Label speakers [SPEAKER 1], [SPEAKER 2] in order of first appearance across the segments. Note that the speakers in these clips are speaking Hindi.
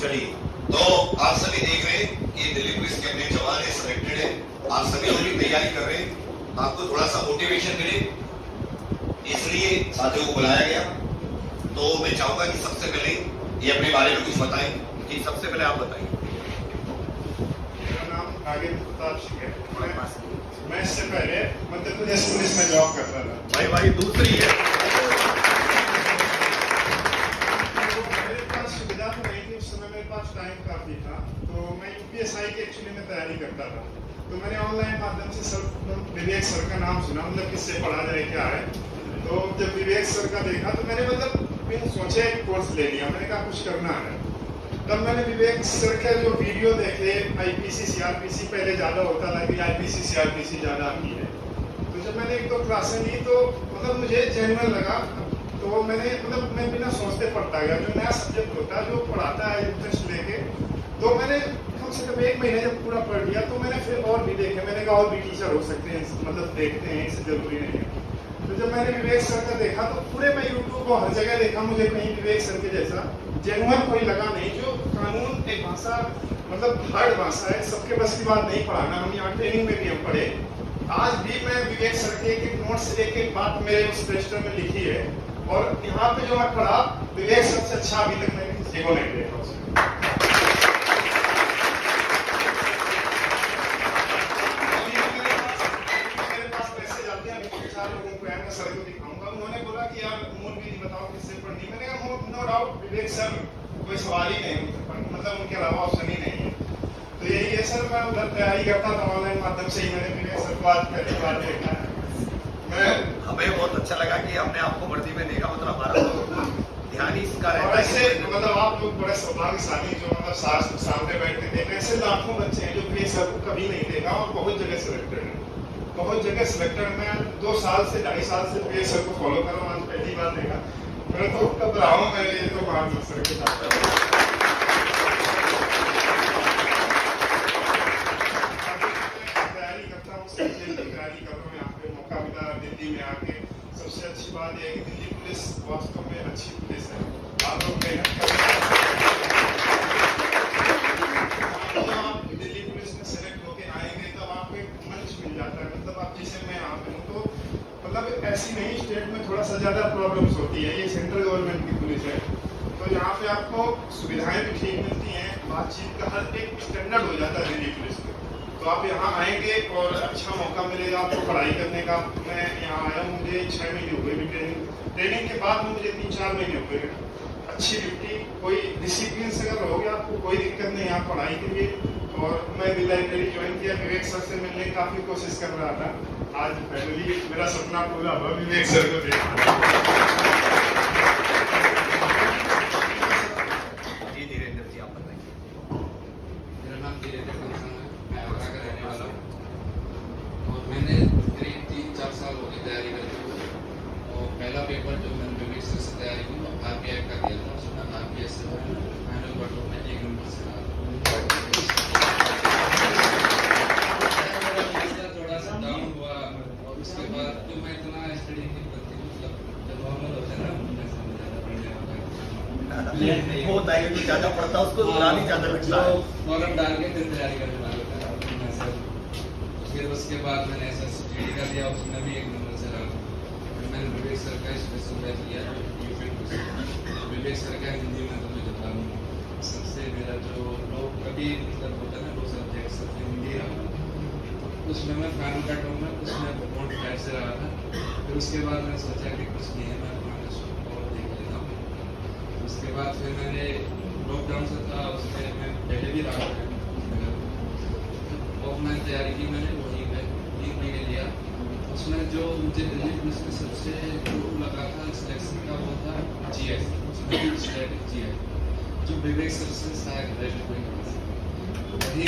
[SPEAKER 1] चलिए, तो आप सभी देख रहे हैं कि दिल्ली पुलिस के अपने जवान है, सिलेक्टेड है, आप सभी लोग भी तैयारी कर रहे हैं, आपको थोड़ा सा मोटिवेशन मिले इसलिए साथियों को बुलाया गया। तो मैं चाहूंगा कि सबसे पहले ये अपने बारे में कुछ बताएं, कि सबसे पहले आप बताएं।
[SPEAKER 2] मेरा नाम नागेंद्र प्रताप सिंह है। मैं इससे पहले मध्य प्रदेश पुलिस में जॉब करता था।
[SPEAKER 1] भाई दूसरी है,
[SPEAKER 2] मेरे पास सुविधा तो नहीं थी उस समय, मेरे पास टाइम काफी था, तो मैं यूपीएसआई की एक्चुअली में तैयारी करता था। तो मैंने ऑनलाइन माध्यम से सर विवेक सर का नाम सुना, मतलब किससे पढ़ा जाए क्या है। तो जब विवेक सर का देखा तो मैंने बिन सोचे कोर्स ले लिया, मैंने कहा कुछ करना है। तब मैंने विवेक सर के जो वीडियो देखे, आईपीसी सीआरपीसी पहले ज्यादा होता था कि आईपीसी सीआरपीसी ज्यादा आती है, तो जब मैंने एक दो क्लासें ली तो मुझे जेन्युइन लगा। तो मैंने मैं बिना सोचते पढ़ता गया, जो नया सब्जेक्ट होता है जो पढ़ाता है इंटरेस्ट लेके। तो मैंने कम से कम 1 महीने जब पूरा पढ़ लिया तो मैंने फिर और भी देखे, मैंने कहा और भी टीचर हो सकते हैं, देखते हैं, इससे जरूरी नहीं है। तो जब मैंने विवेक सर का देखा तो पूरे मैं यूट्यूब को हर जगह देखा, मुझे कहीं विवेक सर के जैसा जेन्युइन कोई लगा नहीं। जो कानून एक भाषा हार्ड भाषा है, सबके बस की बात नहीं पढ़ाना। हम यहाँ ट्रेनिंग में भी हम पढ़े, आज भी मैं विवेक सर के एक नोट्स एक बात मेरे उस रजिस्टर में लिखी है, और यहाँ पे जो मैं पढ़ा विवेक सर से अच्छा अभी तक मैंने किसी को नहीं देखा उसमें। सर को दिखाऊंगा, उन्होंने बोला कि यार मूल विधि बताओ किससे पढ़नी। मैंने कहा नो डाउट विवेक सर, कोई सवाल ही नहीं, उनके अलावा ऑप्शन ही नहीं है। तो यही है सर, मैं उधर तैयारी करता था ऑनलाइन माध्यम से ही, मैंने विवेक सर को आज पहली बार देखा है।
[SPEAKER 1] हमें बहुत अच्छा लगा कि हमने आपको वर्दी में देखा, मतलब हमारा तो ध्यान ही इसका रहता है।
[SPEAKER 2] ऐसे आप लोग बड़े सौभाग्यशाली जो सामने बैठ के देख, ऐसे लाखों बच्चे हैं जो विवेक सर को कभी नहीं देखा और बहुत जगह सिलेक्टेड है, बहुत जगह सिलेक्टेड। मैं 2 साल से 2.5 साल से विवेक सर को फॉलो कर रहा हूँ, आज पहली बार देखा। मैं तो घबरा हूँ, मैं ये तो बात सर के साथ तैयारी करता हूँ, तैयारी कर रहा हूँ। यहाँ पे मौका मिला दिल्ली में आके, सबसे अच्छी बात यह है कि दिल्ली पुलिस वास्तव में अच्छी पुलिस है। आप लोग मेहनत कर रहे हैं, दिल्ली पुलिस में सेलेक्ट होके आएंगे तब आपको एक मंच मिल जाता है। आप जैसे मैं यहाँ पे हूँ तो ऐसी नहीं, स्टेट में थोड़ा सा ज्यादा प्रॉब्लम्स होती है, ये सेंट्रल गवर्नमेंट की पुलिस है, तो यहाँ पे आपको सुविधाएं भी ठीक मिलती हैं, बातचीत का हर एक स्टैंडर्ड हो जाता है दिल्ली पुलिस में। तो आप यहाँ आएंगे और अच्छा मौका मिलेगा आपको पढ़ाई करने का। मैं यहाँ आया हूँ, मुझे 6 महीने हो गए, ट्रेनिंग के बाद मुझे 3-4 महीने हो गए। अच्छी ड्यूटी, कोई डिसिप्लिन से अगर रहोगे आपको कोई दिक्कत नहीं यहाँ पढ़ाई के लिए। और मैं भी लाइब्रेरी ज्वाइन किया, विवेक सर से मिलने की काफी कोशिश कर रहा था, आज फाइनली मेरा सपना पूरा हुआ विवेक सर को देखना।
[SPEAKER 1] जी धीरेन्द्र जी, आप बताइए।
[SPEAKER 3] मेरा नाम धीरेन्द्र है, मैं आगरा का रहने वाला हूँ और मैंने करीब 3-4 साल हो गए तैयारी करते हुए। और पहला पेपर जो मैंने विवेक सर से तैयारी की वो RPF का दिया था, उसमें RPF से फाइनल कट में 1 नंबर से रहा। थोड़ा सा डाउन हुआ और उसके बाद तो मैं इतना स्टडी नहीं करती, जब नॉर्मल होता है ना
[SPEAKER 1] वो होता है कि ज्यादा पढ़ता है उसको नहीं ज्यादा लगता है,
[SPEAKER 3] फॉर्म डाल के फिर तैयारी करने वाला था। फिर उसके बाद मैंने SSTD का दिया, उसमें भी 1 नंबर से रहा। फिर मैंने विवेक सर का स्पेशल बैच लिया, विवेक सर का हिंदी में तो मैं बता दूँ सबसे मेरा जो लोग कभी होता है ना वो सब्जेक्ट सबसे हिंदी रहा, उसमें मैं फाइनल कट हूँ, उसमें बहुत टाइप से रहा था। फिर उसके बाद मैंने सोचा कि कुछ नहीं है, मैं अपना और देख लेता हूँ। उसके बाद फिर मैंने लॉकडाउन से था, उसमें मैं पहले भी रहा था और मैं तैयारी की, मैंने वही 3 महीने लिया। उसमें जो मुझे दिल्ली पुलिस में सबसे जो लगा था सिलेक्शन का वो था GS, उसमें स्टैटिक GS, जो विवेक सर से शायद बेस्ट कोई वही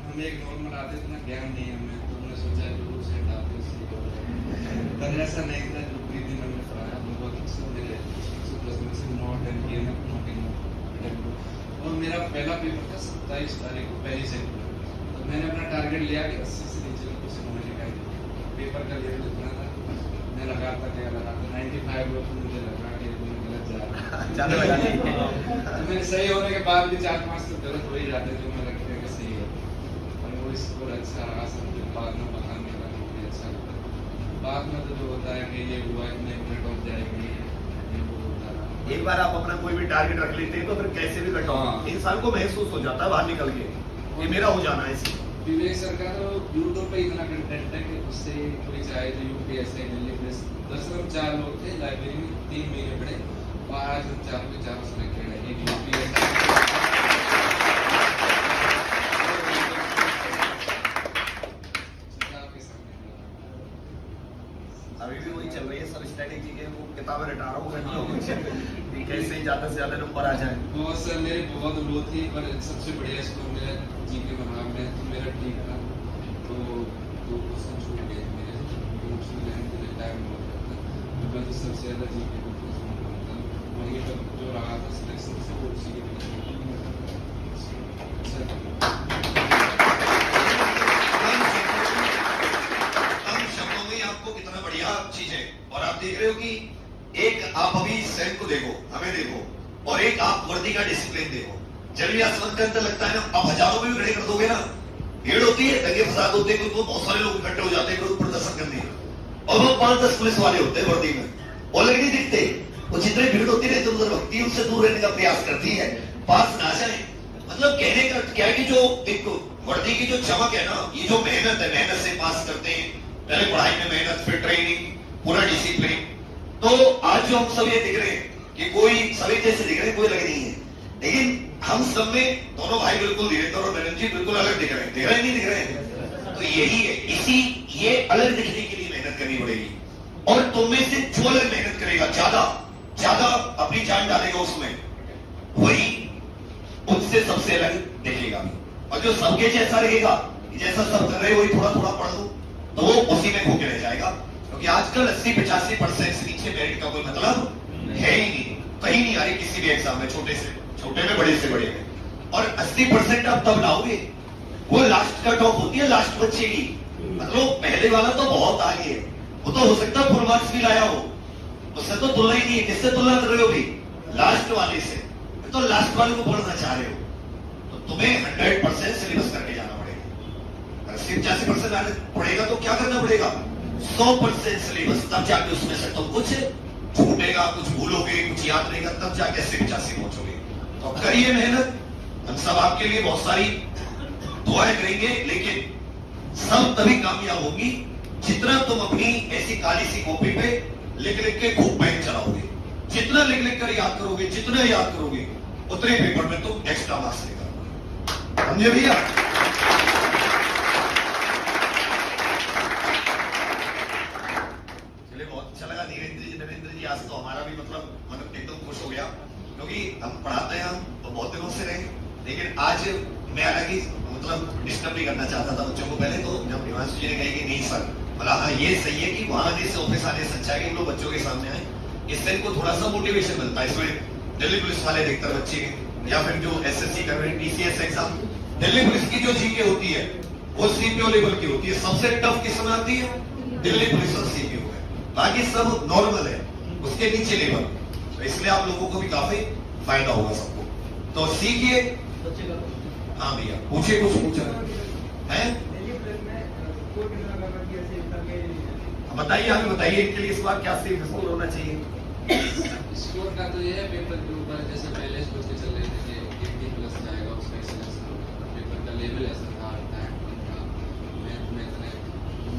[SPEAKER 3] हमें एक नॉर्मल आते इतना ज्ञान नहीं है हमें, तो हमने सोचा कि रूल सेट आते पर ऐसा नहीं था। जो पूरी दिन हमने पढ़ाया बहुत अच्छा मेरे 100+ में से 9 अटेम्प्ट किए हैं, 9 और मेरा पहला पेपर था 27 तारीख को, पहली से। तो मैंने अपना टारगेट लिया कि 80 से नीचे कुछ पेपर का लेवल इतना था, मैं लगाता 95 लोग, तो मुझे लगा कि मैं गलत जा रहा हूँ।
[SPEAKER 4] ज्यादा लगा नहीं।
[SPEAKER 3] तो मैंने सही होने के बाद भी 4-5 तो गलत हो ही जाते, जो मैं लगता है कि सही है। और वो स्कोर अच्छा रहा, सब कुछ बाद में पता नहीं लगा, मुझे अच्छा लगा। बाद में तो जो होता है कि ये हुआ, इतने मिनट हो जाएगी, ये वो होता रहा।
[SPEAKER 4] एक बार आप अपना कोई भी टारगेट रख लेते हैं तो फिर कैसे भी कट
[SPEAKER 3] हाँ।
[SPEAKER 4] ऑफ इंसान को महसूस हो जाता है बाहर निकल के, ये मेरा हो जाना है इसमें।
[SPEAKER 3] विवेक सर का तो यूट्यूब पे इतना कंटेंट है कि उससे कोई चाहे तो यूपीएससी दिल्ली पुलिस, दरअसल हम 4 लोग थे लाइब्रेरी में, 3 महीने पढ़े, और आज हम 4 के 4 सिलेक्टेड है। एक यूपीएससी
[SPEAKER 4] अभी भी वही चल रही है सब स्ट्रेटेजी के, वो किताबें रटा रहा हूँ मैं तो कुछ कि कैसे ज्यादा से ज्यादा नंबर आ जाए।
[SPEAKER 3] बहुत सर मेरे बहुत लो थी, पर सबसे बढ़िया स्कोर मेरा जीके बना में तो मेरा ठीक था, तो 2 क्वेश्चन छूट गए मेरे, नोट्स में लेने के लिए टाइम बहुत लगता, तो मैं तो सबसे ज्यादा जीके को क्वेश्चन बनता, वहीं पर जो रहा था सिलेक्शन से वो उसी के
[SPEAKER 1] कम शब्दों में आपको कितना बढ़िया चीज है। और आप देख रहे हो कि एक आप अभी सैन को देखो, हमें देखो, और एक आप वर्दी का डिसिप्लिन देखो। जब ये आसमान के अंदर लगता है ना, आप हजारों में भी खड़े कर दोगे ना, भीड़ होती है, दंगे फसाद होते हैं, तो बहुत सारे लोग इकट्ठे हो जाते हैं प्रदर्शन करने, और वो 5-10 पुलिस वाले होते हैं वर्दी में, वो लग नहीं दिखते। वो जितनी भीड़ होती है इधर उधर भक्ति है, उनसे दूर रहने का प्रयास करती है, पास ना जाए। मतलब कहने का क्या है कि जो एक वर्दी की जो चमक है ना, ये जो मेहनत है, मेहनत से पास करते हैं, पहले पढ़ाई में मेहनत, फिर ट्रेनिंग, पूरा डिसिप्लिन। तो आज जो हम सब ये दिख रहे हैं कि कोई सभी जैसे दिख रहे हैं, कोई लग नहीं है, लेकिन हम सब में दोनों भाई बिल्कुल धीरेन्द्र और नरेंद्र जी बिल्कुल अलग दिख रहे हैं, दिख रहे हैं नहीं दिख रहे हैं? तो यही है, इसी ये अलग दिखने के लिए मेहनत करनी पड़ेगी। और तुम में से जो अलग मेहनत करेगा, ज्यादा ज्यादा अपनी जान डालेगा उसमें, वही उससे सबसे अलग दिखेगा। और जो सबके जैसा रहेगा, जैसा सब कर रहे हो, वही थोड़ा थोड़ा पढ़ लो, तो वो उसी में खोके रह जाएगा। क्योंकि आजकल 80-85% से नीचे मेरिट का कोई मतलब है ही नहीं, कहीं नहीं आ रही किसी भी एग्जाम में, छोटे से छोटे में, बड़े से बड़े में। और 80% आप तब लाओगे, वो लास्ट कट ऑफ होती है लास्ट बच्चे की, मतलब पहले वाला तो बहुत आगे है, वो तो हो सकता है फुल मार्क्स भी लाया हो, उससे तो तुलना ही नहीं है। किससे तुलना कर रहे हो भी? लास्ट वाले से। तो लास्ट वाले को पढ़ना चाह रहे हो तो तुम्हें 100% सिलेबस करके जाना पड़ेगा। अगर सिर्फ 80% आने पड़ेगा तो क्या करना पड़ेगा? 100% सिलेबस, तब जाके उसमें से तुम कुछ छूटेगा, कुछ भूलोगे, कुछ याद रहेगा, तब जाके 80-85 पहुंचोगे। तो करिए मेहनत, हम सब आपके लिए बहुत सारी दुआएं करेंगे, लेकिन सब तभी कामयाब होगी जितना तुम अपनी ऐसी काली सी कॉपी पे लिख लिख के खूब पेन चलाओगे। जितना लिख लिख कर याद करोगे, जितना याद करोगे, उतने पेपर में तुम एक्स्ट्रा मार्क्स लेकर, समझे भैया? चलिए, बहुत अच्छा लगा धीरेन्द्र जी, नरेंद्र जी, आज तो हमारा भी मतलब मन एकदम खुश हो गया, क्योंकि हम पढ़ाते हैं, हम तो बहुत दिनों से रहे, लेकिन आज मैं अलग ही मतलब डिस्टर्ब नहीं करना चाहता था बच्चों को। पहले तो जब हिमांशु जी ने कही कि नहीं सर, बोला हाँ ये सही है कि वहां जैसे ऑफिस आने से अच्छा है कि हम लोग बच्चों के सामने आए, इससे इनको थोड़ा सा मोटिवेशन मिलता है। इसमें दिल्ली पुलिस वाले देखकर बच्चे, या फिर जो एसएससी कर रहे हैं, टीसीएस एग्जाम, दिल्ली पुलिस की जो जीके होती है वो सीपीओ लेवल की होती है, सबसे टफ किस्म आती है दिल्ली पुलिस और सीपीओ है, बाकी सब नॉर्मल है, उसके नीचे लेवल। तो इसलिए आप लोगों को भी काफी फायदा होगा सबको, तो सीखिए। हाँ भैया, पूछिए, कुछ पूछा है? बताइए, हमें बताइए इनके लिए इस बार क्या सेफ स्कोर होना चाहिए?
[SPEAKER 3] स्कोर का तो ये है, पेपर के ऊपर जैसे पहले सोच के चल रहे थे कि 80+ जाएगा, उसका सिलेक्शन होगा, पेपर का लेवल ऐसा था, मैथ में इतने,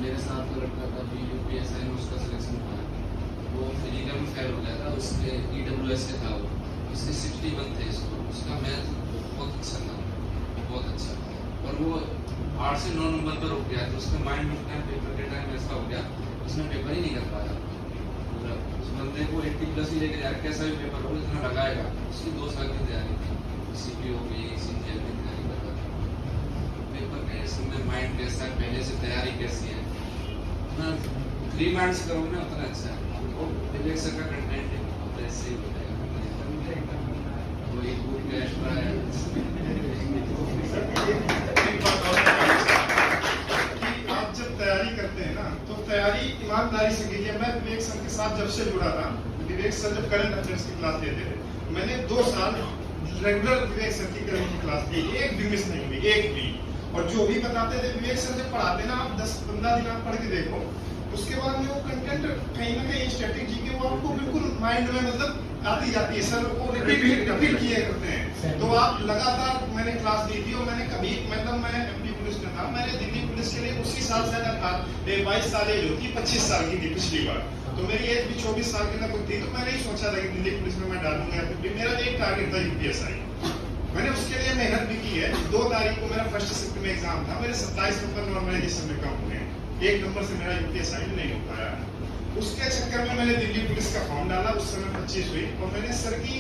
[SPEAKER 3] मेरे साथ लड़का था यूपीएससी में, उसका सिलेक्शन हुआ, वो फिजिकल में फेल हो गया था, उसके ईडब्ल्यूएस से था, वो उसके 61 थे स्कोर, उसका मैथ बहुत अच्छा था, बहुत अच्छा, और वो 8 से 9 नंबर पर रुक गया, तो उसका माइंड में टाइम पेपर के टाइम ऐसा हो गया, उसने पेपर ही नहीं कर पाया पूरा। उस बंदे को 80+ ही लेके जाए, कैसा भी पेपर हो इतना लगाएगा, उसकी 2 साल की तैयारी थी, सीपीओ की, सीजीएल की तैयारी कर रहा था, पेपर के समय माइंड कैसा है, पहले से तैयारी कैसी है, उतना 3 माइंड्स करोगे ना उतना अच्छा है। वो विवेक सर का कंटेंट है, तो ऐसे ही हो जाएगा, वो एक बुक कैश पर है।
[SPEAKER 2] आप जब तैयारी करते हैं ना, तो तैयारी ईमानदारी से की है। मैं विवेक सर के साथ जब से जुड़ा था, विवेक सर जब करंट अफेयर्स की क्लास लेते थे, मैंने 2 साल रेगुलर विवेक सर की करंट की क्लास ली, एक भी मिस नहीं हुई, एक भी। और जो भी बताते थे विवेक सर जब पढ़ाते ना, आप 10-15 दिन आप पढ़ के देखो, उसके बाद में वो कंटेंट कहीं ना कहीं स्ट्रेटेजी के वो आपको बिल्कुल माइंड में मतलब आती जाती है। सर वो रिपीट किए करते हैं, तो आप लगातार मैंने क्लास दी थी। और मैंने कभी मतलब मैं एमपी पुलिस में था, मैंने दिल्ली पुलिस के लिए उसी साल से 22 साल एज होती, 25 साल की थी पिछली बार, तो मेरी एज भी 24 साल की लगभग थी। तो मैंने ही सोचा था कि दिल्ली पुलिस में मैं डालूंगा, क्योंकि मेरा एक टारगेट था यूपीएसआई। मैंने उसके लिए मेहनत भी की है। 2 तारीख को मेरा फर्स्ट शिफ्ट में एग्जाम था, मेरे 27 नंबर नॉर्मलाइजेशन में कम हुए, 1 नंबर से मेरा यूपीएसआई नहीं हो पाया। उसके चक्कर में मैंने दिल्ली पुलिस का फॉर्म डाला, उस समय 25 हुई, और मैंने सर की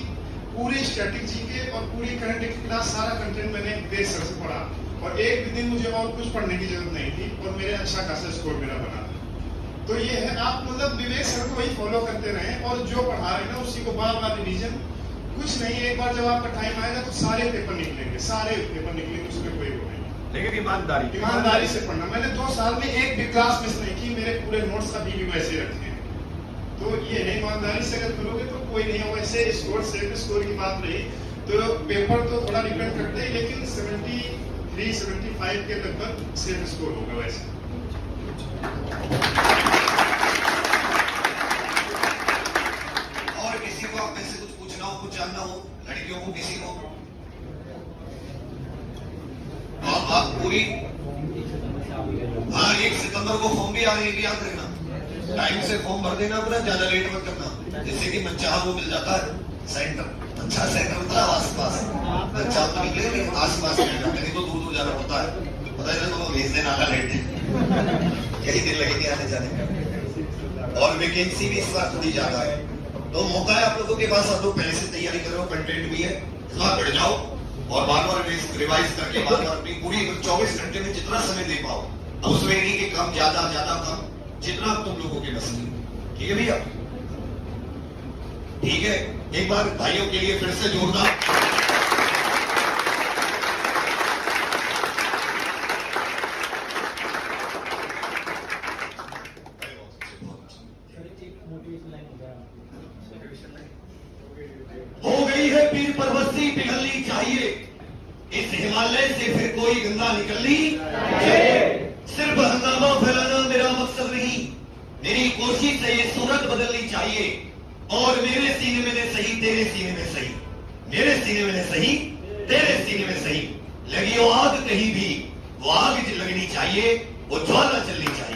[SPEAKER 2] पूरी स्ट्रेटेजी के और पूरी करंट की क्लास सारा कंटेंट मैंने विवेक सर से पढ़ा, और एक भी दिन मुझे और कुछ पढ़ने की जरूरत नहीं थी, और मेरे अच्छा खासा स्कोर मेरा बना। तो ये है, आप मतलब विवेक सर को वही फॉलो करते रहें, और जो पढ़ा रहे ना उसी को बार बार रिवीजन। कुछ नहीं, एक बार जब आपका टाइम आएगा तो सारे पेपर निकलेंगे, सारे पेपर निकलेंगे, उसमें कोई वो नहीं।
[SPEAKER 4] लेकिन
[SPEAKER 2] ईमानदारी से पढ़ना। मैंने 2 साल में एक भी क्लास मिस नहीं की, मेरे पूरे नोट्स अभी भी वैसे रखे हैं। तो ये है, ईमानदारी से अगर करोगे तो कोई नहीं होगा। ऐसे स्कोर सेफ स्कोर की बात रही तो पेपर तो थोड़ा डिपेंड करते हैं, लेकिन 73-75 के लगभग सेफ स्कोर होगा वैसे।
[SPEAKER 1] और किसी को आप में से कुछ पूछना हो, कुछ जानना हो, लड़कियों को किसी को, तो आप पूरी 1 सितंबर को फॉर्म भी आ रही है, याद रखना, टाइम से फॉर्म भर देना, अपना ज्यादा लेट मत करना, जिससे कि बच्चा वो मिल जाता है सेंटर, अच्छा सेंटर होता है आसपास, बच्चा तो निकले आसपास मिल जाता है, नहीं तो दूर दूर जाना पड़ता है, पता है तो भेज देना आधा लेट, कई दिन लगेंगे आने जाने में। और वैकेंसी भी इस बार थोड़ी ज्यादा है, तो मौका है आप लोगों के पास, आप लोग पहले से तैयारी करो, कंटेंट भी है, इस बार बढ़ जाओ और बार बार रिवाइज करके बार बार अपनी पूरी 24 घंटे में जितना समय दे पाओ, उसमें नहीं कि कम ज्यादा ज्यादा कम, जितना तुम लोगों के बस में। ठीक है भैया, ठीक है। एक बार भाइयों के लिए फिर से जोरदार हो गई है पीर परवस्ती पिघलनी चाहिए, इस हिमालय से फिर कोई गंगा निकलनी चाहिए। सिर्फ हंगामा फैलाना मेरा मकसद नहीं, मेरी कोशिश से ये सूरत बदलनी चाहिए। और मेरे सीने में नहीं सही, तेरे सीने में सही, मेरे सीने में नहीं सही, तेरे सीने में सही, लगी हो आग कहीं भी, वो आग लगनी चाहिए, वो ज्वाला चलनी चाहिए।